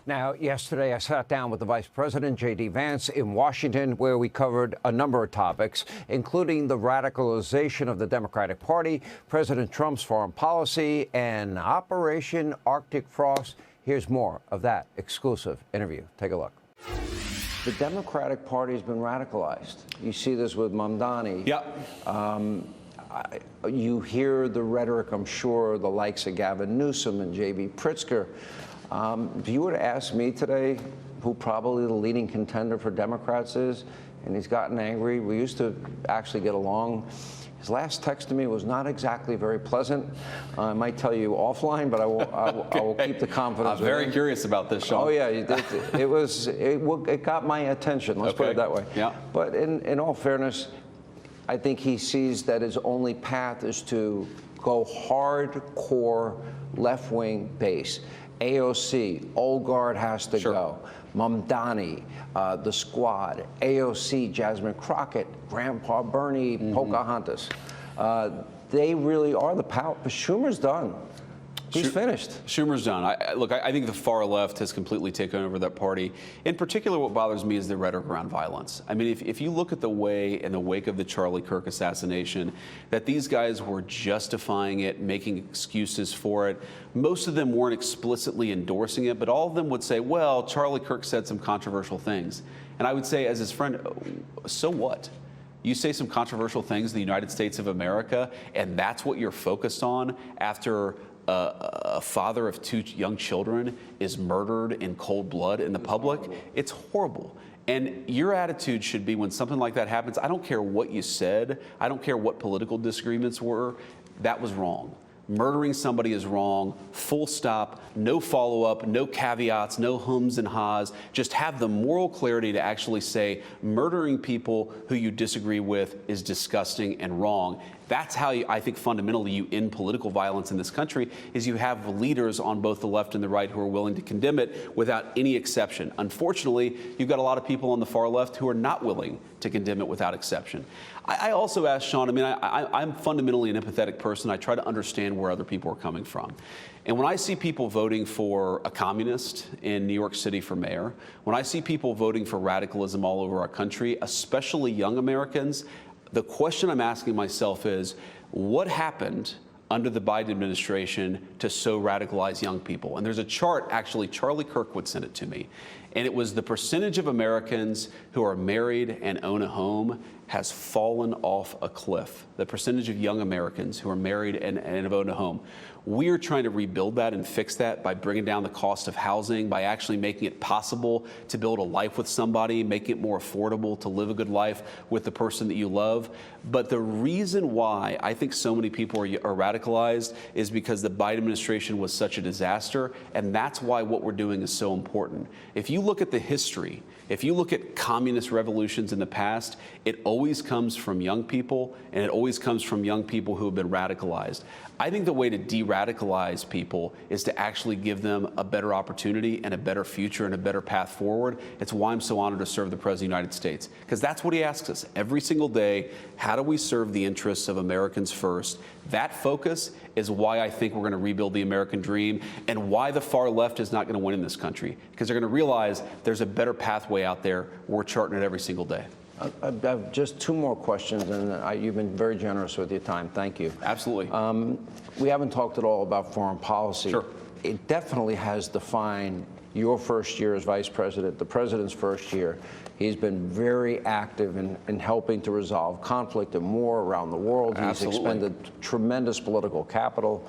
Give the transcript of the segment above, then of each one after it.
Now, yesterday I sat down with the Vice President JD Vance in Washington, where we covered a number of topics, including the radicalization of the Democratic Party, President Trump's foreign policy, and Operation Arctic Frost. Here's more of that exclusive interview. Take a look. The Democratic Party has been radicalized. You see this with Mamdani. Yeah. You hear the rhetoric, I'm sure, the likes of Gavin Newsom and J.B. Pritzker. If you were to ask me today who probably the leading contender for Democrats is, and he's gotten angry, we used to actually get along. His last text to me was not exactly very pleasant. I might tell you offline, but I will keep the confidence. I'm very curious about this, Sean. Oh yeah, it got my attention. Let's put it that way. Yeah. But in all fairness, I think he sees that his only path is to go hardcore left-wing base. AOC, old guard has to go. Mamdani, the Squad, AOC, Jasmine Crockett, Grandpa Bernie, Pocahontas. They really are the power. But Schumer's done. He's finished. Schumer's done. I think the far left has completely taken over that party. In particular, what bothers me is the rhetoric around violence. I mean, if you look at the way, in the wake of the Charlie Kirk assassination, that these guys were justifying it, making excuses for it. Most of them weren't explicitly endorsing it, but all of them would say, well, Charlie Kirk said some controversial things. And I would say, as his friend, so what? You say some controversial things in the United States of America, and that's what you're focused on after a father of two young children is murdered in cold blood in the public. It's horrible. And your attitude should be, when something like that happens, I don't care what you said, I don't care what political disagreements were, that was wrong. Murdering somebody is wrong, full stop, no follow-up, no caveats, no hums and ha's. Just have the moral clarity to actually say murdering people who you disagree with is disgusting and wrong. That's how I think fundamentally you end political violence in this country, is you have leaders on both the left and the right who are willing to condemn it without any exception. Unfortunately, you've got a lot of people on the far left who are not willing to condemn it without exception. I also asked Sean, I mean, I'm fundamentally an empathetic person. I try to understand where other people are coming from. And when I see people voting for a communist in New York City for mayor, when I see people voting for radicalism all over our country, especially young Americans, the question I'm asking myself is, what happened under the Biden administration to so radicalize young people? And there's a chart, actually, Charlie Kirkwood sent it to me, and it was the percentage of Americans who are married and own a home has fallen off a cliff. The percentage of young Americans who are married and have owned a home. We're trying to rebuild that and fix that by bringing down the cost of housing, by actually making it possible to build a life with somebody, making it more affordable to live a good life with the person that you love. But the reason why I think so many people are radicalized is because the Biden administration was such a disaster, and that's why what we're doing is so important. If you look at the history, if you look at communist revolutions in the past, it always comes from young people, and it always comes from young people who have been radicalized. I think the way to de-radicalize people is to actually give them a better opportunity and a better future and a better path forward. It's why I'm so honored to serve the President of the United States, because that's what he asks us every single day. How do we serve the interests of Americans first? That focus is why I think we're going to rebuild the American dream, and why the far left is not going to win in this country, because they're going to realize there's a better pathway out there. We're charting it every single day. I have just two more questions, and you've been very generous with your time. Thank you. Absolutely. We haven't talked at all about foreign policy. Sure. It definitely has defined your first year as vice president, the president's first year. He's been very active in helping to resolve conflict and war around the world. Absolutely. He's expended tremendous political capital.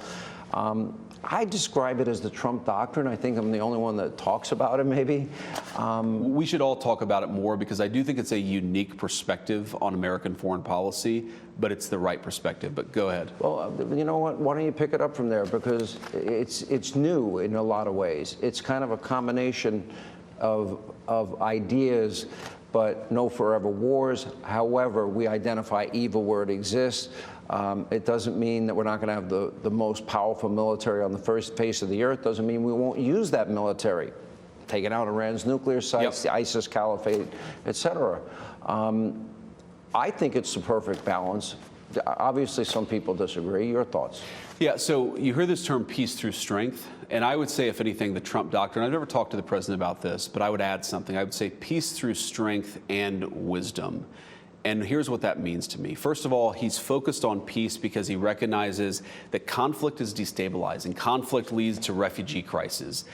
I describe it as the Trump doctrine. I think I'm the only one that talks about it, maybe. We should all talk about it more, because I do think it's a unique perspective on American foreign policy, but it's the right perspective. But go ahead. Well, you know what? Why don't you pick it up from there? Because it's new in a lot of ways. It's kind of a combination of ideas, but no forever wars. However, we identify evil where it exists. It doesn't mean that we're not going to have the most powerful military on the face of the earth. Doesn't mean we won't use that military. Taking out Iran's nuclear sites, the ISIS caliphate, et cetera. I think it's the perfect balance Obviously, some people disagree. Your thoughts? Yeah, so you hear this term peace through strength, and I would say, if anything, the Trump doctrine, I've never talked to the president about this, but I would add something. I would say peace through strength and wisdom. And here's what that means to me. First of all, he's focused on peace because he recognizes that conflict is destabilizing. Conflict leads to refugee crises.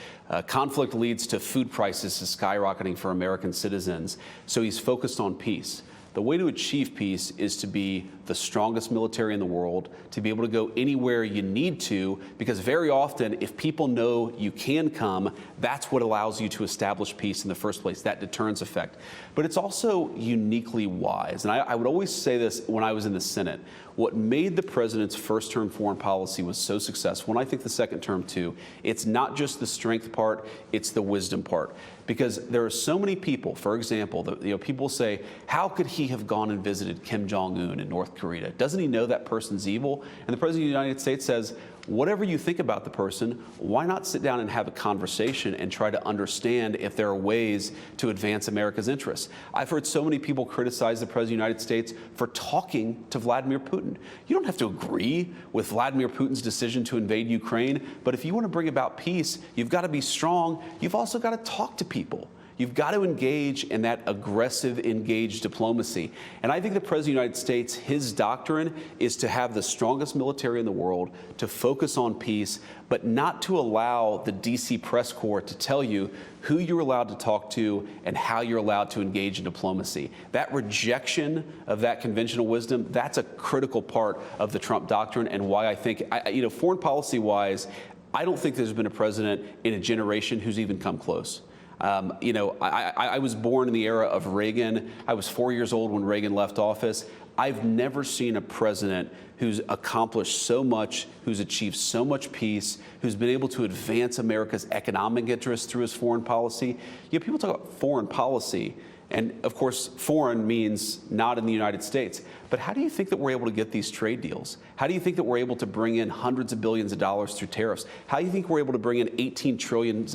Conflict leads to food prices skyrocketing for American citizens. So he's focused on peace. The way to achieve peace is to be the strongest military in the world, to be able to go anywhere you need to, because very often, if people know you can come, that's what allows you to establish peace in the first place, that deterrence effect. But it's also uniquely wise. And I would always say this when I was in the Senate. What made the president's first-term foreign policy was so successful, and I think the second term too, it's not just the strength part, it's the wisdom part. Because there are so many people, for example, people say, how could he have gone and visited Kim Jong-un in North Korea? Doesn't he know that person's evil? And the President of the United States says, whatever you think about the person, why not sit down and have a conversation and try to understand if there are ways to advance America's interests? I've heard so many people criticize the President of the United States for talking to Vladimir Putin. You don't have to agree with Vladimir Putin's decision to invade Ukraine, but if you want to bring about peace, you've got to be strong. You've also got to talk to people. You've got to engage in that aggressive, engaged diplomacy. And I think the President of the United States, his doctrine is to have the strongest military in the world, to focus on peace, but not to allow the D.C. press corps to tell you who you're allowed to talk to and how you're allowed to engage in diplomacy. That rejection of that conventional wisdom, that's a critical part of the Trump doctrine, and why I think, foreign policy-wise, I don't think there's been a president in a generation who's even come close. I was born in the era of Reagan. I was 4 years old when Reagan left office. I've never seen a president who's accomplished so much, who's achieved so much peace, who's been able to advance America's economic interests through his foreign policy. People talk about foreign policy, and of course, foreign means not in the United States. But how do you think that we're able to get these trade deals? How do you think that we're able to bring in hundreds of billions of dollars through tariffs? How do you think we're able to bring in $18 trillion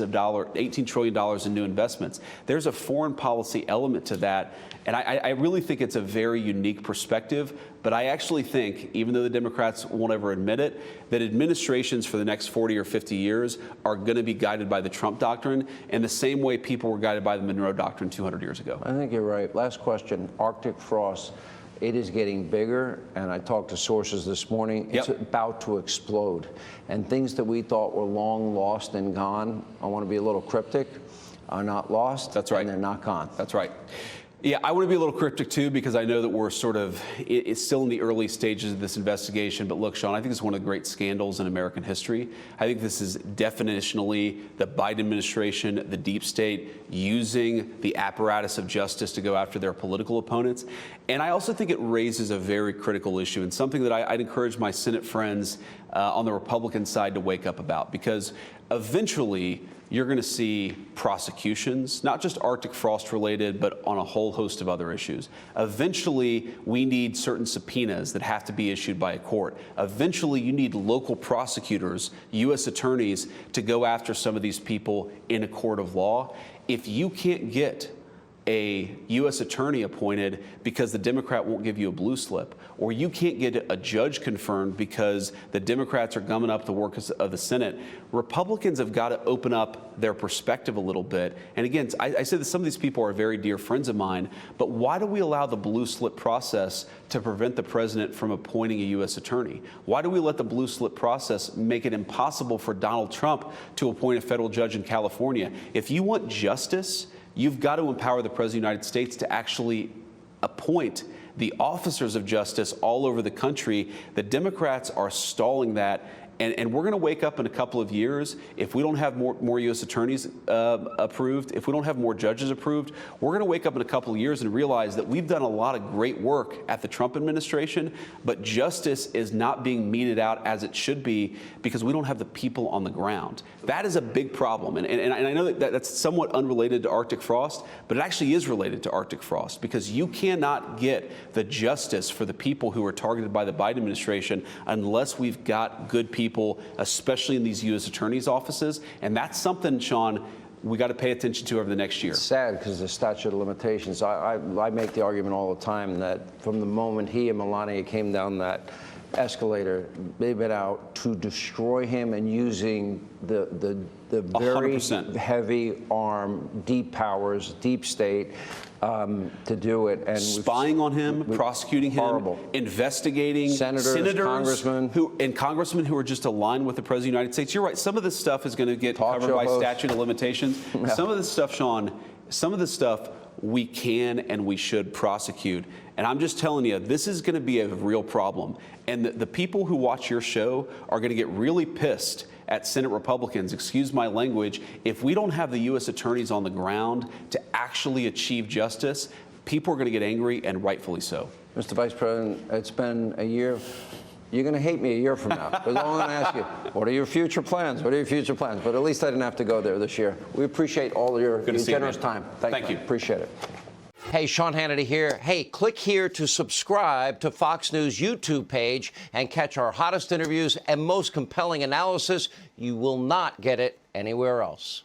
in new investments? There's a foreign policy element to that, and I really think it's a very unique perspective. But I actually think, even though the Democrats won't ever admit it, that administrations for the next 40 or 50 years are going to be guided by the Trump doctrine in the same way people were guided by the Monroe Doctrine 200 years ago. I think you're right. Last question, Arctic frost. It is getting bigger, and I talked to sources this morning. It's about to explode. And things that we thought were long lost and gone, I want to be a little cryptic, are not lost. That's right. And they're not gone. That's right. Yeah, I want to be a little cryptic too, because I know that we're it's still in the early stages of this investigation. But look, Sean, I think it's one of the great scandals in American history. I think this is definitionally the Biden administration, the deep state, using the apparatus of justice to go after their political opponents. And I also think it raises a very critical issue, and something that I'd encourage my Senate friends on the Republican side to wake up about, because eventually you're going to see prosecutions, not just Arctic frost related, but on a whole host of other issues. Eventually, we need certain subpoenas that have to be issued by a court. Eventually, you need local prosecutors, U.S. attorneys, to go after some of these people in a court of law. If you can't get a U.S. attorney appointed because the Democrat won't give you a blue slip, or you can't get a judge confirmed because the Democrats are gumming up the work of the Senate, Republicans have got to open up their perspective a little bit. And again, I said that some of these people are very dear friends of mine, but why do we allow the blue slip process to prevent the president from appointing a U.S. attorney? Why do we let the blue slip process make it impossible for Donald Trump to appoint a federal judge in California? If you want justice, you've got to empower the President of the United States to actually appoint the officers of justice all over the country. The Democrats are stalling that. And we're going to wake up in a couple of years, if we don't have more U.S. attorneys approved, if we don't have more judges approved, we're going to wake up in a couple of years and realize that we've done a lot of great work at the Trump administration, but justice is not being meted out as it should be because we don't have the people on the ground. That is a big problem. And I know that that's somewhat unrelated to Arctic frost, but it actually is related to Arctic frost, because you cannot get the justice for the people who are targeted by the Biden administration unless we've got good people, especially in these U.S. attorneys' offices. And that's something, Sean, we got to pay attention to over the next year. It's sad because the statute of limitations. I make the argument all the time that from the moment he and Melania came down that escalator, they've been out to destroy him and using the very 100%. heavy arm, deep powers, deep state to do it. And spying on him, prosecuting him, horrible. Investigating senators, congressmen who are just aligned with the President of the United States. You're right. Some of this stuff is going to get Talk covered show by hosts. statute of limitations. Yeah. Some of this stuff, Sean, some of this stuff we can and we should prosecute. And I'm just telling you, this is going to be a real problem. And the people who watch your show are going to get really pissed at Senate Republicans, excuse my language, if we don't have the U.S. attorneys on the ground to actually achieve justice. People are going to get angry, and rightfully so. Mr. Vice President, it's been a year. You're going to hate me a year from now. Because I'm going to ask you, what are your future plans? What are your future plans? But at least I didn't have to go there this year. We appreciate all your generous time. Thank you. Appreciate it. Hey, Sean Hannity here. Hey, click here to subscribe to Fox News YouTube page and catch our hottest interviews and most compelling analysis. You will not get it anywhere else.